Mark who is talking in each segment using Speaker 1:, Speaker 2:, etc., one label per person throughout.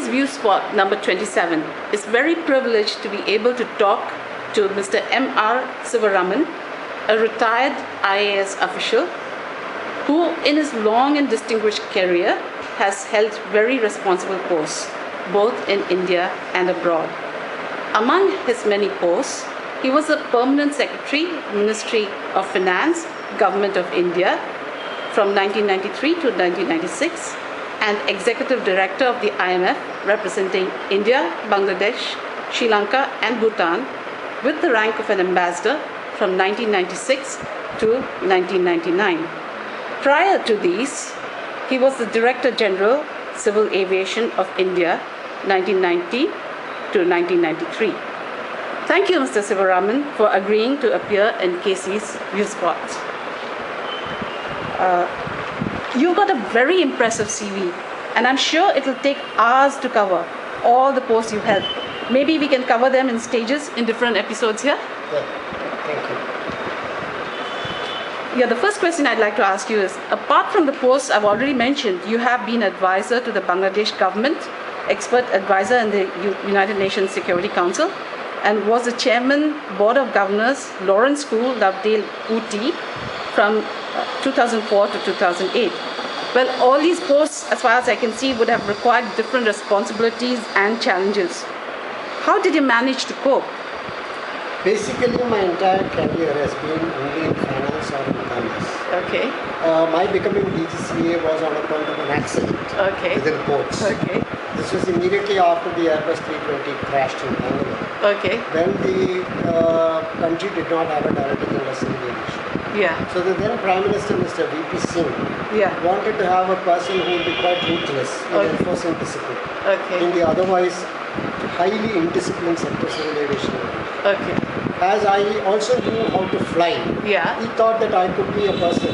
Speaker 1: KayCee's ViewSpot number 27 is very privileged to be able to talk to Mr. M.R.Sivaraman, a retired IAS official who in his long and distinguished career has held very responsible posts both in India and abroad. Among his many posts, he was the Permanent Secretary, Ministry of Finance, Government of India from 1993 to 1996 and Executive Director of the IMF representing India, Bangladesh, Sri Lanka and Bhutan with the rank of an ambassador from 1996 to 1999. Prior to these, he was the Director General, Civil Aviation of India, 1990 to 1993. Thank you, Mr. Sivaraman, for agreeing to appear in KayCee's ViewSpot. You've got a very impressive CV, and I'm sure it'll take hours to cover all the posts you've held. Maybe we can cover them in stages in different episodes here?
Speaker 2: Yeah, thank you.
Speaker 1: Yeah, the first question I'd like to ask you is, apart from the posts I've already mentioned, you have been advisor to the Bangladesh government, expert advisor in the United Nations Security Council, and was the chairman, Board of Governors, Lawrence School, Lovedale, Ooty, from 2004 to 2008. Well, all these posts, as far as I can see, would have required different responsibilities and challenges. How did you manage to cope?
Speaker 2: Basically, my entire career has been only in finance or in commerce.
Speaker 1: Okay.
Speaker 2: My becoming DGCA was on account of an accident within ports.
Speaker 1: Okay.
Speaker 2: This was immediately after the Airbus 320 crashed in Bangalore.
Speaker 1: Okay.
Speaker 2: When the country did not have a Director General of Civil Aviation.
Speaker 1: Yeah.
Speaker 2: So the then Prime Minister, Mr. V.P. Singh, wanted to have a person who would be quite ruthless in enforcing discipline in the otherwise highly indisciplined sector of civil aviation.
Speaker 1: Okay.
Speaker 2: As I also knew how to fly, he thought that I could be a person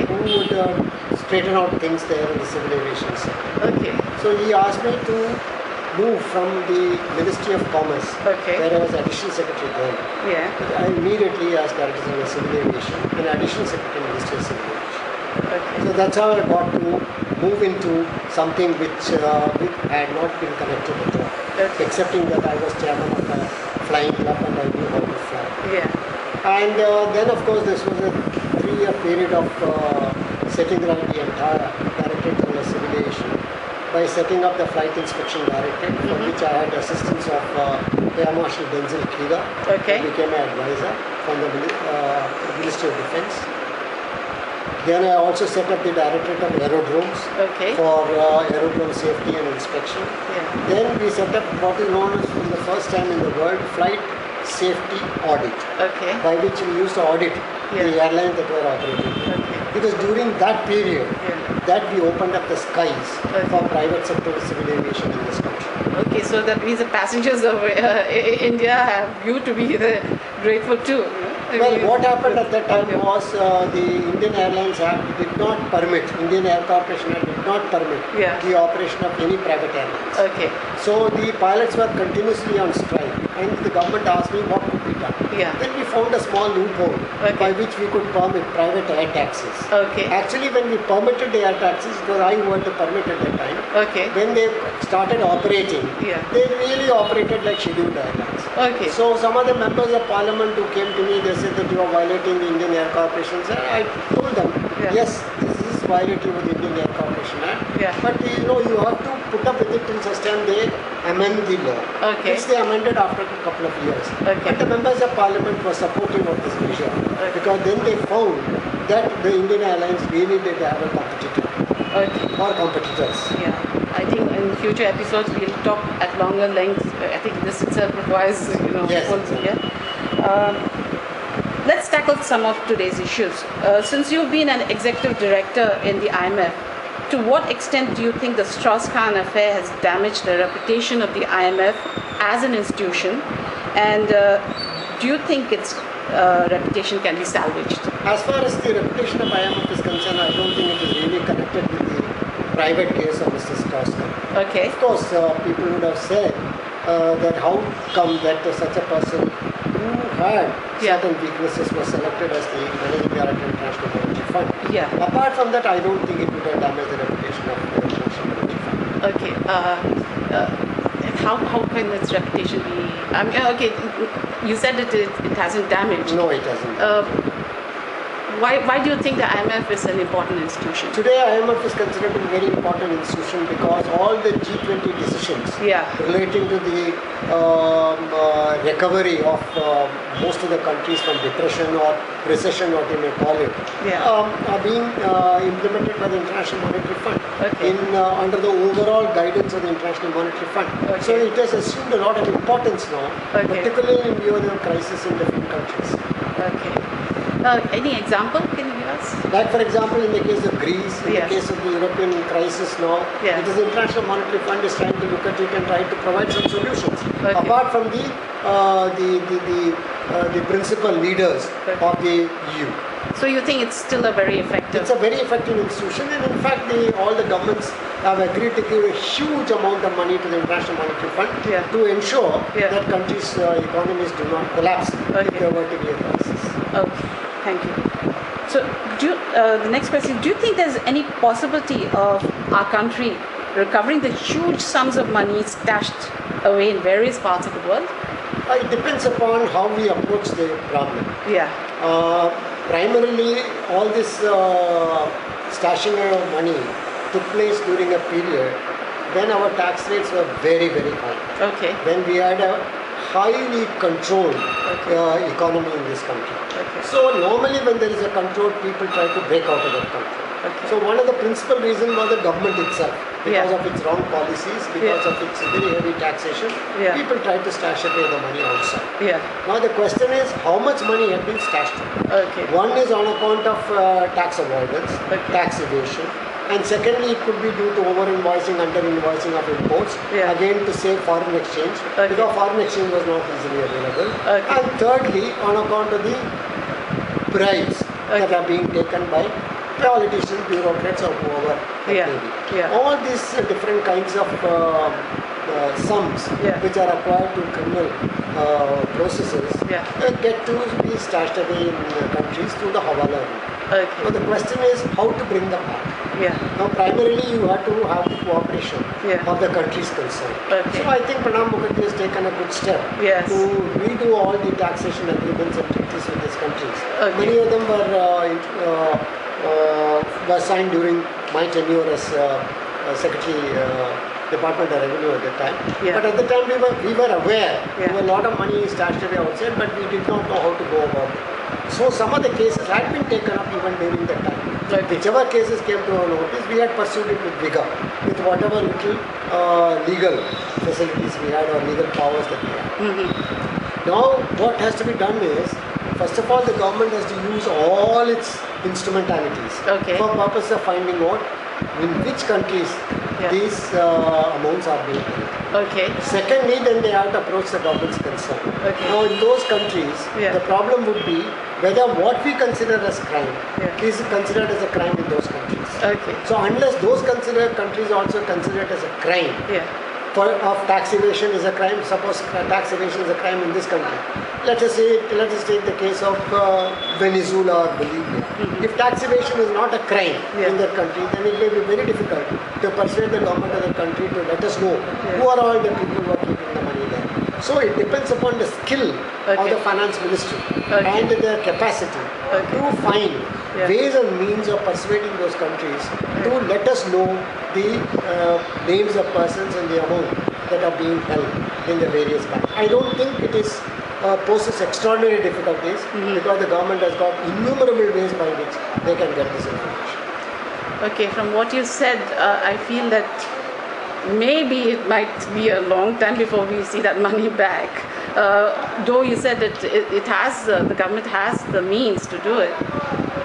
Speaker 2: who would straighten out things there in the civil aviation sector.
Speaker 1: Okay.
Speaker 2: So he asked me to move from the Ministry of Commerce, where I was Additional Secretary then. I immediately asked Director General of Civil Aviation and Additional Secretary Ministry of Civil Aviation. So that's how I got to move into something which had not been connected at all, excepting that I was chairman of a flying club and I knew how to fly. And then of course this was a 3-year period of setting right the entire Directorate General of Civil Aviation by setting up the Flight Inspection Directorate, for which I had assistance of Air Marshal Denzil Kira, who became my advisor from the Ministry of Defence. Then I also set up the Directorate of Aerodromes for aerodrome safety and inspection. Then we set up what is known as, for the first time in the world, Flight Safety Audit, by which we used to audit the airlines that were operating. Because during that period, that we opened up the skies for private sector civil aviation in this country.
Speaker 1: Okay, so that means the passengers of India have you to be grateful too.
Speaker 2: Well, what happened at that time was the Indian Airlines Act did not permit, Indian Air Corporation Act did not permit the operation of any private airlines. So the pilots were continuously on strike and the government asked me what could be done. Then we found a small loophole by which we could permit private air taxis. Actually, when we permitted the air taxis, it was I who had the permit at that time. When they started operating, they really operated like scheduled airlines. So some of the members of parliament who came to me, they said that you are violating the Indian Air Corporation Act. I told them, yes, this is violating of the Indian Air Corporation Act. But you know, you have to put up with it till such time they amend the law. Which they amended after a couple of years. But the members of parliament were supportive of this measure because then they found that the Indian Airlines really did have a competitor or competitors.
Speaker 1: I think in future episodes we'll talk at longer length. I think this itself requires, let's tackle some of today's issues. Since you've been an executive director in the IMF, to what extent do you think the Strauss-Kahn affair has damaged the reputation of the IMF as an institution? And do you think its reputation can be salvaged?
Speaker 2: As far as the reputation of IMF is concerned, I don't think it is really connected with the private case of Mr. Strauss-Kahn. Of course, people would have said that how come that such a person who had certain weaknesses was selected as the Managing Director of International Monetary Fund. Apart from that, I don't think it would have damaged the reputation of the International Monetary Fund.
Speaker 1: how can its reputation be? I mean, okay, you said that it hasn't damaged.
Speaker 2: No, it hasn't.
Speaker 1: Why do you think the IMF is an important institution?
Speaker 2: Today, IMF is considered a very important institution because all the G20 decisions relating to the recovery of most of the countries from depression or recession, what you may call it, are being implemented by the International Monetary Fund under the overall guidance of the International Monetary Fund. So it has assumed a lot of importance now, particularly in view of the crisis in different countries.
Speaker 1: Any example can you give us?
Speaker 2: Like for example, in the case of Greece, in the case of the European crisis now, it is the International Monetary Fund is trying to look at it and try to provide some solutions. Apart from the principal leaders of the EU.
Speaker 1: So you think it's still a very effective?
Speaker 2: It's a very effective institution, and in fact, all the governments have agreed to give a huge amount of money to the International Monetary Fund to ensure that countries' economies do not collapse if there were to be a crisis.
Speaker 1: Okay, thank you. So, the next question: do you think there's any possibility of our country recovering the huge sums of money stashed away in various parts of the world?
Speaker 2: It depends upon how we approach the problem. Primarily, all this stashing of money took place during a period when our tax rates were very, very high. When we had a highly controlled economy in this country. So normally when there is a control, people try to break out of that control. So one of the principal reasons was the government itself. Because of its wrong policies, because of its very heavy taxation, people try to stash away the money outside. Now the question is, how much money has been stashed? One is on account of tax avoidance, tax evasion. And secondly, it could be due to over-invoicing, under-invoicing of imports, again to save foreign exchange, because foreign exchange was not easily available. And thirdly, on account of the bribes that are being taken by politicians, bureaucrats or whoever it may be. All these different kinds of sums which are acquired to criminal processes get to be stashed away in countries through the Hawala route. So the question is how to bring them back. Now primarily you have to have the cooperation of the countries concerned. So I think Pranab Mukherjee has taken a good step to redo all the taxation agreements and treaties with these countries. Many of them were signed during my tenure as Secretary Department of Revenue at the time. But at the time we were aware there were a lot of money stashed away outside, but we did not know how to go about it. So some of the cases had been taken up even during that time. Whichever cases came to our notice, we had pursued it with vigor, with whatever little legal facilities we had or legal powers that we had. Now what has to be done is, first of all, the government has to use all its instrumentalities for purpose of finding out in which countries these amounts are being paid. Secondly, then they have to approach the government's concern. Now in those countries, the problem would be whether what we consider as crime is considered as a crime in those countries. So unless those countries also consider it as a crime, of tax evasion is a crime, suppose tax evasion is a crime in this country. Let us take the case of Venezuela or Bolivia. If tax evasion is not a crime in that country, then it may be very difficult to persuade the government of the country to let us know who are all the people who are keeping the money there. So it depends upon the skill of the finance ministry and their capacity to find ways and means of persuading those countries to let us know the names of persons and the amount that are being held in the various banks. I don't think it is poses extraordinary difficulties because the government has got innumerable ways by which they can get this information.
Speaker 1: From what you said, I feel that maybe it might be a long time before we see that money back. Though you said that the government has the means to do it.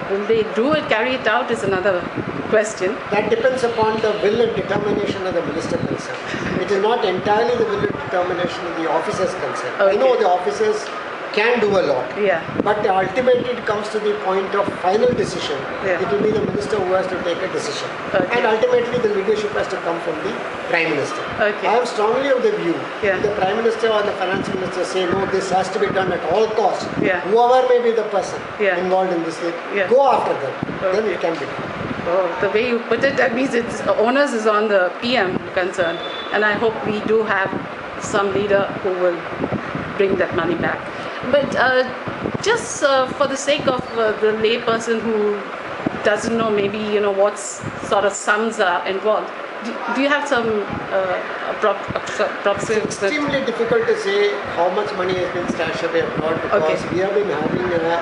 Speaker 1: Will they do it, carry it out is another question.
Speaker 2: That depends upon the will and determination of the minister concerned. It is not entirely the will and determination of the officers concerned. I know the officers can do a lot, but ultimately it comes to the point of final decision. It will be the minister who has to take a decision, and ultimately the leadership has to come from the Prime Minister. I am strongly of the view the Prime Minister or the Finance Minister say no, this has to be done at all costs. Whoever may be the person involved in this, go after them. Then it can be done.
Speaker 1: The way you put it, that means its onus is on the PM concerned And I hope we do have some leader who will bring that money back. But just for the sake of the layperson who doesn't know maybe, what sort of sums are involved, do you have some approximate?
Speaker 2: It's extremely difficult to say how much money has been stashed away abroad because we have been having a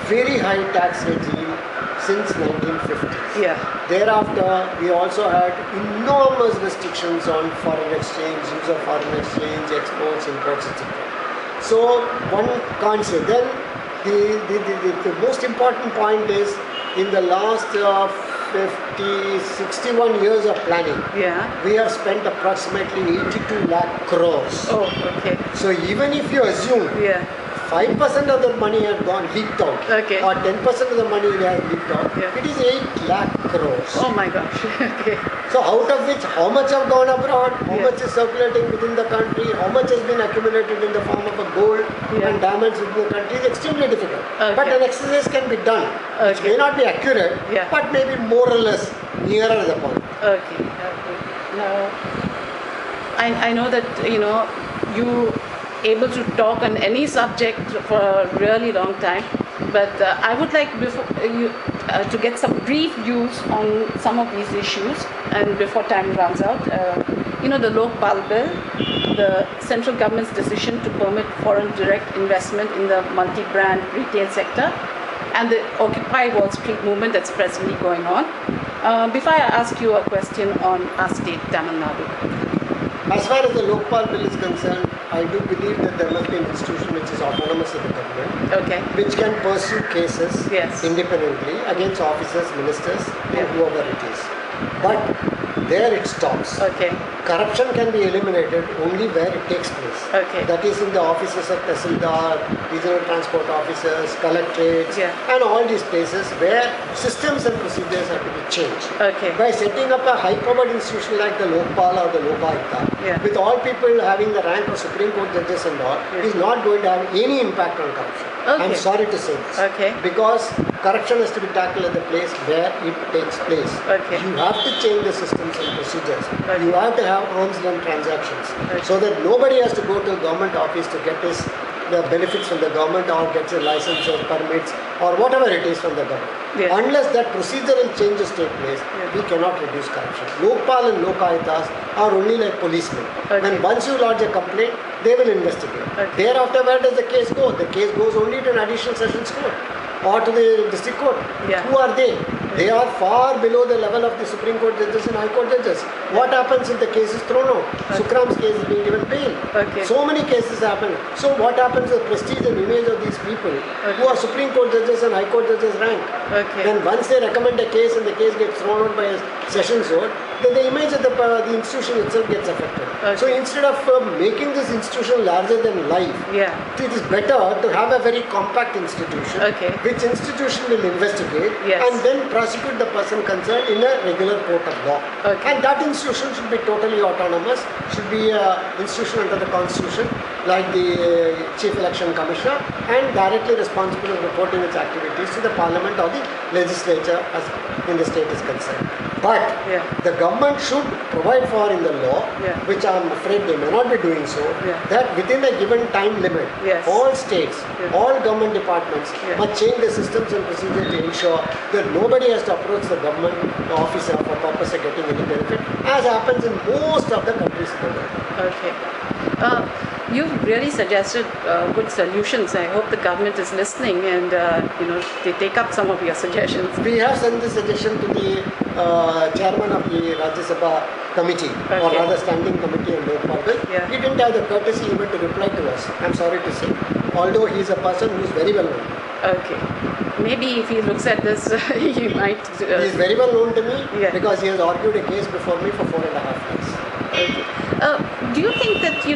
Speaker 2: very high tax regime since 1950s.
Speaker 1: Yeah.
Speaker 2: Thereafter, we also had enormous restrictions on foreign exchange, use of foreign exchange, exports, imports, etc. So one can't say. Then the most important point is in the last 61 years of planning, we have spent approximately 82 lakh crores.
Speaker 1: Oh, okay.
Speaker 2: So even if you assume 5% of the money had gone leaked out, or 10% of the money has leaked out, it is 8 lakh crores.
Speaker 1: Oh my gosh. Okay.
Speaker 2: So out of which, how much have gone abroad, how much is circulating within the country, how much has been accumulated in the form of a gold and diamonds within the country is extremely difficult. But an exercise can be done. It may not be accurate, but maybe more or less nearer the point.
Speaker 1: Okay. Now, I know that, you able to talk on any subject for a really long time, but I would like to get some brief views on some of these issues, and before time runs out, the Lovedale bill, the central government's decision to permit foreign direct investment in the multi-brand retail sector, and the Occupy Wall Street movement that's presently going on. Before I ask you a question on our state, Tamil Nadu.
Speaker 2: As far as the Lovedale bill is concerned, I do believe that there must be an institution which is autonomous of the government, which can pursue cases independently against officers, ministers, and whoever it is. But there it stops. Corruption can be eliminated only where it takes place. That is in the offices of Tahsildar, regional transport officers, collectorates, and all these places where systems and procedures have to be changed. By setting up a high-powered institution like the Lokpal or the Lokayukta, with all people having the rank of Supreme Court judges and all, is not going to have any impact on corruption. I'm sorry to say this. Because corruption has to be tackled at the place where it takes place. You have to change the systems and procedures. You have to have arm's length transactions so that nobody has to go to a government office to get the benefits from the government or gets a license or permits or whatever it is from the government. Unless that procedural changes take place, we cannot reduce corruption. Lokpal and Lokayutas are only like policemen. When once you lodge a complaint, they will investigate. Thereafter, where does the case go? The case goes only to an additional sessions court or to the district court. Who are they? They are far below the level of the Supreme Court judges and High Court judges. What happens if the case is thrown out? Sukram's case is being given bail. So many cases happen. So what happens to the prestige and image of these people who are Supreme Court judges and High Court judges rank? Then once they recommend a case and the case gets thrown out by a sessions court, then the image of the institution itself gets affected. So instead of making this institution larger than life, it is better to have a very compact institution, which institution will investigate and then prosecute the person concerned in a regular court of law. And that institution should be totally autonomous, should be an institution under the constitution like the Chief Election Commissioner and directly responsible for reporting its activities to the Parliament or the legislature as in the state is concerned. But the government should provide for in the law, which I am afraid they may not be doing so, that within a given time limit, all states, all government departments must change the systems and procedures to ensure that nobody has to approach the government officer for purpose of getting any benefit, as happens in most of the countries in the world.
Speaker 1: You've really suggested good solutions. I hope the government is listening and they take up some of your suggestions.
Speaker 2: We have sent the suggestion to the chairman of the Rajya Sabha committee, or rather standing committee on Lovedale bill. He didn't have the courtesy even to reply to us, I'm sorry to say, although he is a person who is very well known.
Speaker 1: Maybe if he looks at this, he might...
Speaker 2: he is very well known to me because he has argued a case before me for 4.5 years.
Speaker 1: Do you think that,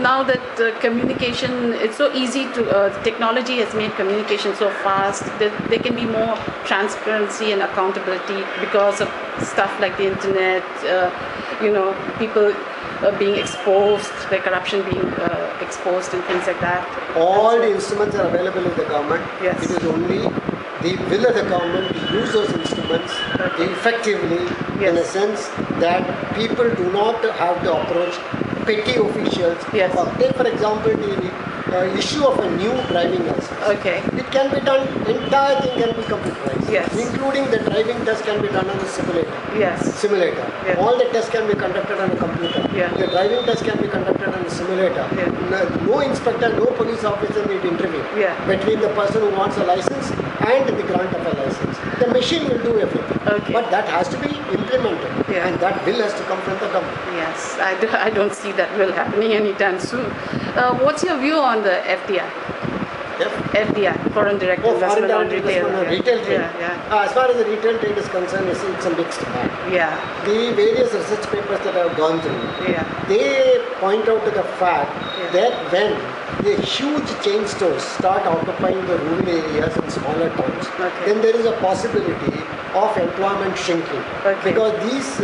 Speaker 1: now that communication, it's so easy to, technology has made communication so fast, that there can be more transparency and accountability because of stuff like the internet, people being exposed, the corruption being exposed and things like that?
Speaker 2: All the instruments are available in the government. It is only the will of the government to use those instruments effectively, in a sense that people do not have to approach petty officials. Take for example the issue of a new driving license. It can be done, entire thing can be computerized, including the driving test can be done on the simulator. All the tests can be conducted on a computer. The driving test can be conducted on a simulator. No inspector, no police officer need intervene between the person who wants a license and the grant of a license. The machine will do everything. But that has to be implemented, and that bill has to come from the government.
Speaker 1: Yes, I don't see that will happening anytime soon. What's your view on the FDI? FDI, foreign direct investment on retail.
Speaker 2: Retail trade. As far as the retail trade is concerned, it's a mixed bag. The various research papers that I have gone through, they point out to the fact that when the huge chain stores start occupying the rural areas and smaller towns, then there is a possibility of employment shrinking, because these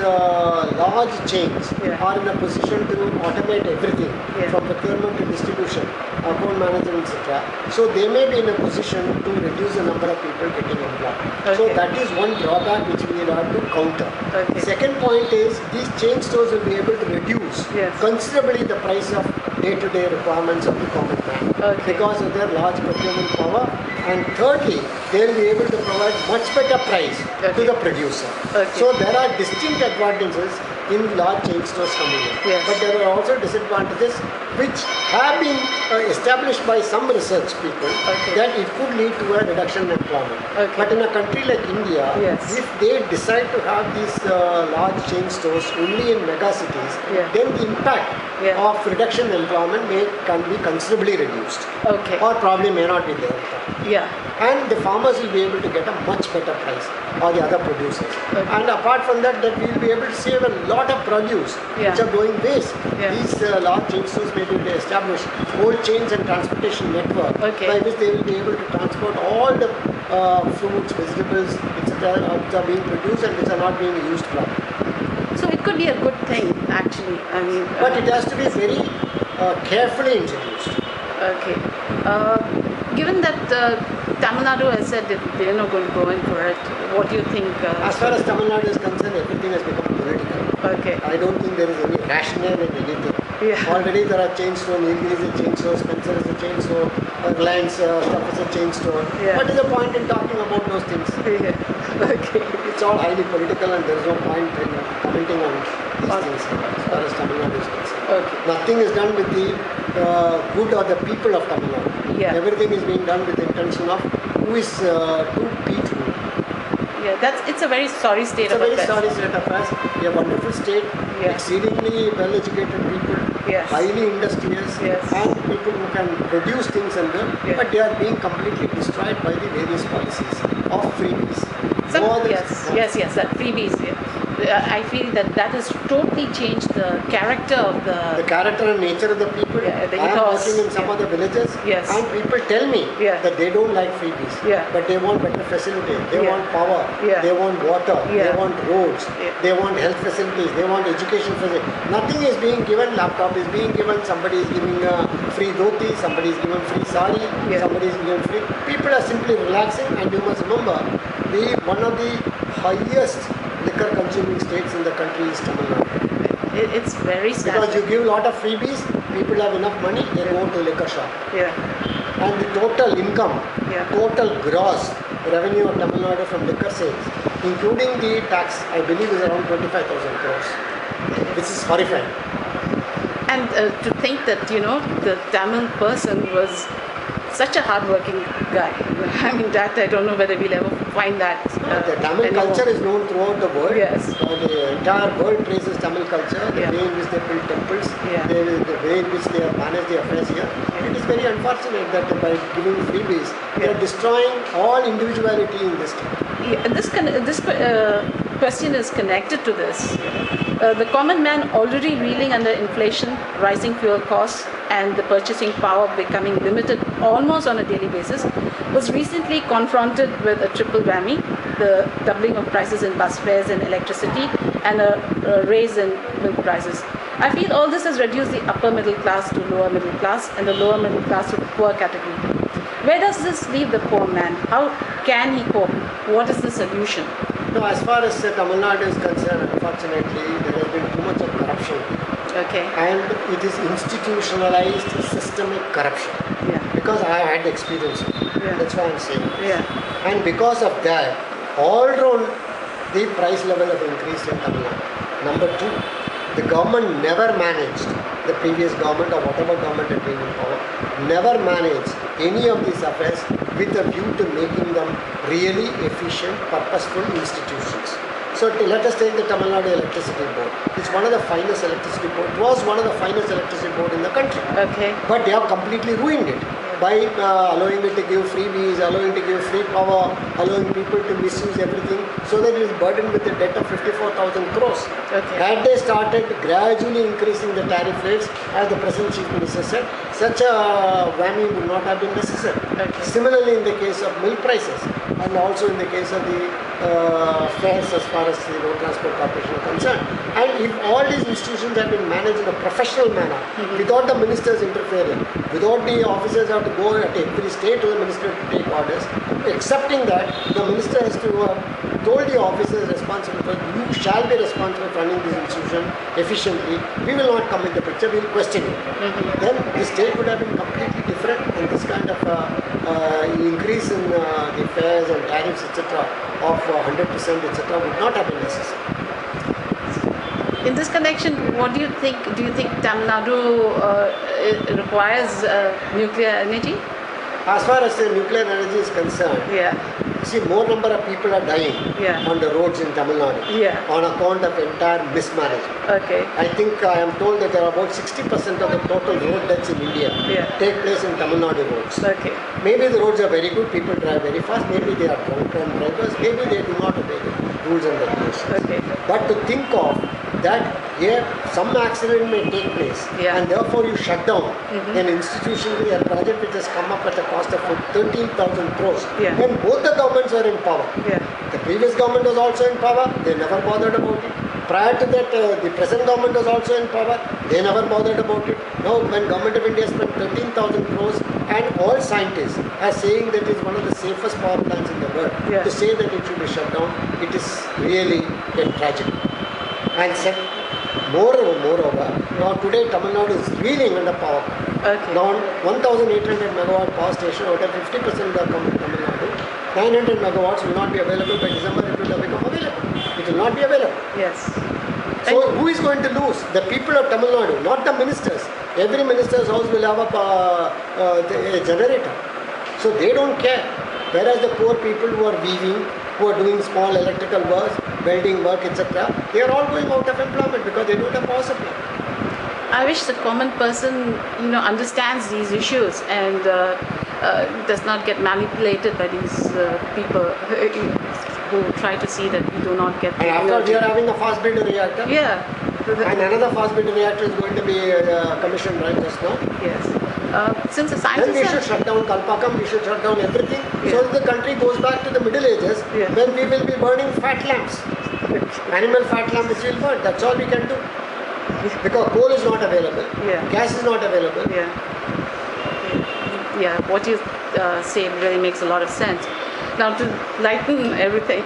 Speaker 2: large chains are in a position to automate everything from procurement to distribution, account management, etc. So they may be in a position to reduce the number of people getting employed. So that is one drawback which we will have to counter. Second point is these chain stores will be able to reduce considerably the price of day-to-day requirements of the common man because of their large procurement power. And thirdly, they will be able to provide much better price to the producer. So there are distinct advantages in large chain stores coming in. But there are also disadvantages which have been established by some research people that it could lead to a reduction in employment. But in a country like India, if they decide to have these large chain stores only in mega cities, then the impact of reduction in employment can be considerably reduced, or probably may not be there. And the farmers will be able to get a much better price, or the other producers. And apart from that, we will be able to save a lot of produce which are going waste. These large chain stores may be able to establish cold chains and transportation network by which they will be able to transport all the fruits, vegetables, etc. which are being produced and which are not being used properly.
Speaker 1: So it could be a good thing, actually. I mean,
Speaker 2: but it has to be very carefully introduced.
Speaker 1: Given that Tamil Nadu has said that they are not going to go in for it, what do you think?
Speaker 2: As far as Tamil Nadu is concerned, everything has become political. I don't think there is any rationale in anything. Already there are chain stores, Nilgiri is a chain store, Spencer is a chain store, Reliance stuff is a chain store. What is the point in talking about those things? It's all highly political and there is no point in commenting on these things as far as Tamil Nadu is concerned. Nothing is done with the good or the people of Tamil Nadu. Everything is being done with the intention of who is to beat who.
Speaker 1: It's a very sorry state of affairs.
Speaker 2: It's a very sorry state of affairs. We have a wonderful state, exceedingly well-educated people, highly industrious, and people who can produce things and learn, but they are being completely destroyed by the various policies of freebies.
Speaker 1: That freebies. I feel that has totally changed the character of the
Speaker 2: character and nature of the people. I am working in some of the villages, and people tell me that they don't like freebies, but they want better facilities. They want power. They want water. They want roads. They want health facilities. They want education facilities. Nothing is being given. Laptop is being given. Somebody is giving free dhoti. Somebody is giving free sari. Somebody is giving free. People are simply relaxing, and you must remember, one of the highest liquor consuming states in the country is Tamil Nadu.
Speaker 1: It's very sad.
Speaker 2: Because you give a lot of freebies, people have enough money, they go to liquor shop. And the total income, total gross revenue of Tamil Nadu from liquor sales, including the tax, I believe is around 25,000 crores. This is horrifying.
Speaker 1: And to think that, the Tamil person was such a hard-working guy. I mean, that I don't know whether we'll ever find that.
Speaker 2: The Tamil culture is known throughout the world. The entire world praises Tamil culture, the way in which they build temples, the way in which they have managed their affairs here. It is very unfortunate that by giving freebies, they are destroying all individuality in this country.
Speaker 1: This question is connected to this. The common man, already reeling under inflation, rising fuel costs, and the purchasing power becoming limited almost on a daily basis, was recently confronted with a triple whammy: the doubling of prices in bus fares and electricity, and a raise in milk prices. I feel all this has reduced the upper middle class to lower middle class, and the lower middle class to the poor category. Where does this leave the poor man? How can he cope? What is the solution?
Speaker 2: No, as far as Tamil Nadu is concerned, unfortunately, there has been too much of corruption.
Speaker 1: Okay.
Speaker 2: And it is institutionalized systemic corruption.
Speaker 1: Yeah.
Speaker 2: Because I had experience of it.
Speaker 1: Yeah.
Speaker 2: That's why I'm saying this.
Speaker 1: Yeah.
Speaker 2: And because of that, all round the price level have increased in Tamil Nadu. Number two, the government never managed, the previous government or whatever government had been in power, never managed any of these affairs with a view to making them really efficient, purposeful institutions. So let us take the Tamil Nadu Electricity Board. It's one of the finest electricity board. It was one of the finest electricity board in the country.
Speaker 1: Okay.
Speaker 2: But they have completely ruined it by allowing it to give freebies, allowing to give free power, allowing people to misuse everything, so that it is burdened with a debt of 54,000 crores.
Speaker 1: Okay.
Speaker 2: Had they started gradually increasing the tariff rates, as the present Chief Minister said, such a whammy would not have been necessary.
Speaker 1: Okay.
Speaker 2: Similarly, in the case of milk prices, and also in the case of the fares as far as the Road Transport Corporation are concerned. And if all these institutions have been managed in a professional manner, without the ministers interfering, without the officers have to go at every state to the minister to take orders, accepting that the minister has to told the officers responsible for, you shall be responsible for running this institution efficiently, we will not come in the picture, we will question it. Then the state would have been completely different, and this kind of increase in the fares and tariffs etc. of 100% etc. would not have been necessary.
Speaker 1: In this connection, what do you think? Do you think Tamil Nadu requires nuclear energy?
Speaker 2: As far as the nuclear energy is concerned, you see, more number of people are dying on the roads in Tamil Nadu on account of entire mismanagement.
Speaker 1: Okay.
Speaker 2: I think I am told that there are about 60% of the total road deaths in India take place in Tamil Nadu roads.
Speaker 1: Okay.
Speaker 2: Maybe the roads are very good, people drive very fast, maybe they are drunk drivers, maybe they do not obey the rules and regulations.
Speaker 1: Okay.
Speaker 2: But to think of that some accident may take place and therefore you shut down an institution, a project which has come up at a cost of 13,000 crores when both the governments were in power. The previous government was also in power, they never bothered about it. Prior to that, the present government was also in power, they never bothered about it. Now when Government of India spent 13,000 crores and all scientists are saying that it is one of the safest power plants in the world, to say that it should be shut down, it is really a tragedy. And moreover, now today Tamil Nadu is reeling under power.
Speaker 1: Okay.
Speaker 2: Now 1,800 megawatt power station, out of 50% will come to Tamil Nadu. 900 megawatts will not be available by December, it will have become available. It will not be available.
Speaker 1: Yes.
Speaker 2: So who is going to lose? The people of Tamil Nadu, not the ministers. Every minister's house will have a generator. So they don't care. Whereas the poor people who are weaving, who are doing small electrical work, welding work, etc., they are all going out of employment because they don't have power supply.
Speaker 1: I wish the common person, understands these issues and does not get manipulated by these people who try to see that we do not get.
Speaker 2: And after we are having a fast breeder reactor. And another fast breeder reactor is going to be commissioned right just now.
Speaker 1: Yes. Since the scientists
Speaker 2: then we should shut down Kalpana, we should shut down everything, so that the country goes back to the Middle Ages when we will be burning fat lamps. Animal fat lamp which will burn, that's all we can do. Because coal is not available, gas is not available.
Speaker 1: What you say really makes a lot of sense. Now to lighten everything,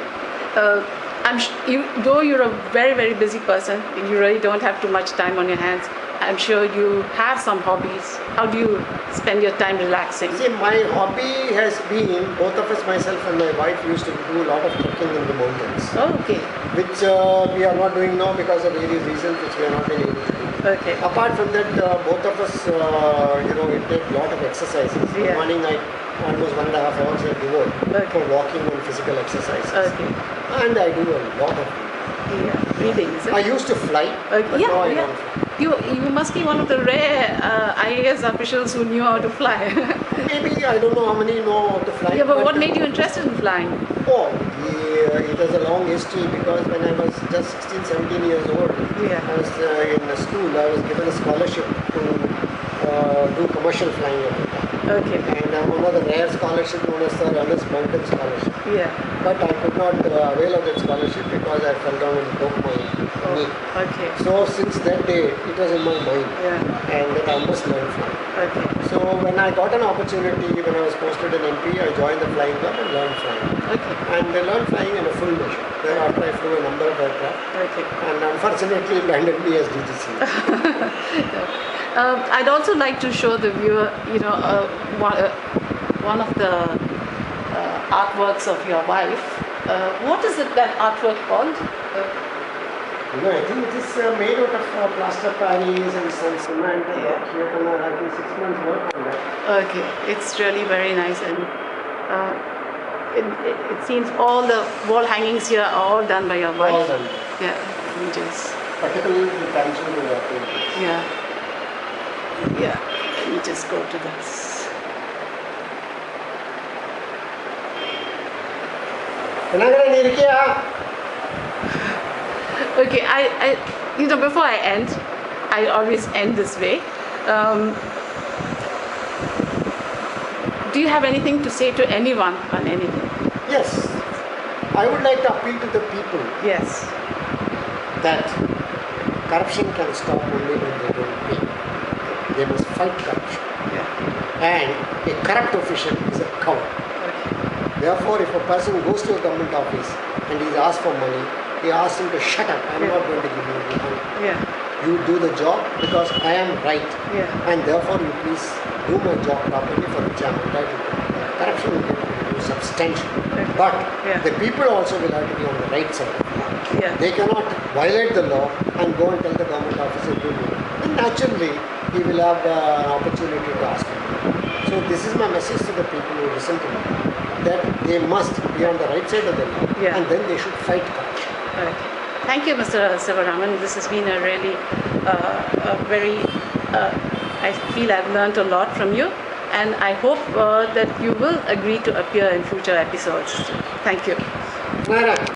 Speaker 1: though you're a very, very busy person, you really don't have too much time on your hands. I'm sure you have some hobbies. How do you spend your time relaxing?
Speaker 2: See, my hobby has been, both of us, myself and my wife, used to do a lot of trekking in the mountains.
Speaker 1: Oh, okay.
Speaker 2: Which we are not doing now because of various reasons which we are not able to do.
Speaker 1: Okay.
Speaker 2: Apart from that, both of us, we take a lot of exercises. In the morning, I almost 1.5 hours I devote for walking and physical exercises.
Speaker 1: Okay.
Speaker 2: And I do a lot of
Speaker 1: reading.
Speaker 2: I used to fly, but now I don't fly.
Speaker 1: You must be one of the rare IAS officials who knew how to fly.
Speaker 2: Maybe, I don't know how many know how to fly.
Speaker 1: Yeah, but what made you interested in flying?
Speaker 2: It has a long history because when I was just 16, 17 years old, I was in school, I was given a scholarship to do commercial flying at the time.
Speaker 1: Okay.
Speaker 2: And one of the rare scholarships known as the Runners Mountain Scholarship. But I could not avail of that scholarship because I fell down and broke my knee.
Speaker 1: Okay.
Speaker 2: So since that day, it was in my mind. And that I must learn flying.
Speaker 1: Okay.
Speaker 2: So when I got an opportunity, when I was posted in MP, I joined the flying club and learned flying.
Speaker 1: Okay.
Speaker 2: And I learned flying in a full measure. Thereafter I flew a number of aircraft.
Speaker 1: Okay.
Speaker 2: And unfortunately it landed me as DGC.
Speaker 1: I'd also like to show the viewer, one of the artworks of your wife. What is that artwork called?
Speaker 2: I think it is made out of plaster of Paris and some cement and I think 6 months work on that.
Speaker 1: Okay, it's really very nice, and it seems all the wall hangings here are all done by your wife.
Speaker 2: All done.
Speaker 1: Yeah, images.
Speaker 2: Particularly the tangible paintings.
Speaker 1: Yeah. Yeah, let me just go to this. Okay, I before I end, I always end this way. Do you have anything to say to anyone on anything?
Speaker 2: Yes, I would like to appeal to the people.
Speaker 1: Yes.
Speaker 2: That corruption can stop only when they don't pay. They must fight corruption.
Speaker 1: Yeah.
Speaker 2: And a corrupt official is a coward.
Speaker 1: Okay.
Speaker 2: Therefore, if a person goes to a government office and he is asked for money, he asks him to shut up. I am not going to give you the money.
Speaker 1: Yeah.
Speaker 2: You do the job because I am right.
Speaker 1: Yeah.
Speaker 2: And therefore, you please do my job properly for which I am entitled to. Corruption will get reduced substantially.
Speaker 1: Okay.
Speaker 2: But
Speaker 1: Yeah.
Speaker 2: the people also will have to be on the right side.
Speaker 1: Yeah.
Speaker 2: They cannot violate the law and go and tell the government officer to do it. And naturally, he will have an opportunity to ask him. So this is my message to the people who listen to me, that they must be on the right side of the law,
Speaker 1: Yeah.
Speaker 2: and then they should fight corruption.
Speaker 1: Okay. Thank you, Mr. Sivaraman. This has been a really I feel I've learned a lot from you, and I hope that you will agree to appear in future episodes. Thank you.
Speaker 2: Right.